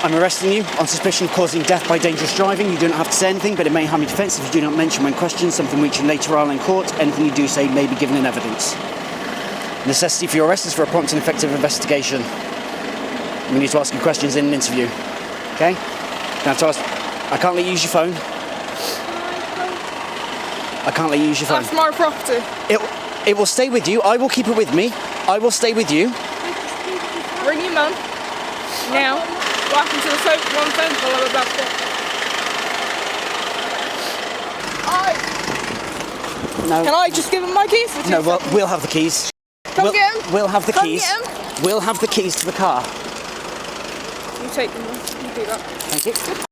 I'm arresting you on suspicion of causing death by dangerous driving. You do not have to say anything, but it may harm your defence if you do not mention when questioned something which in later trial in court, anything you do say may be given in evidence. Necessity for your arrest is for a prompt and effective investigation. We need to ask you questions in an interview. Okay? Now to ask, I can't let you use your phone. I can't let you use your phone. That's my property. It will stay with you. I will keep it with me. I will stay with you. Ring your mum. Now. Walk into the one phone call I'm about to get. No. Can I just give him my keys for 2 No, seconds? we'll have the keys. Come get him. We'll have the Come keys. get him. We'll have the keys to the car. You take them. You do that. Thank you.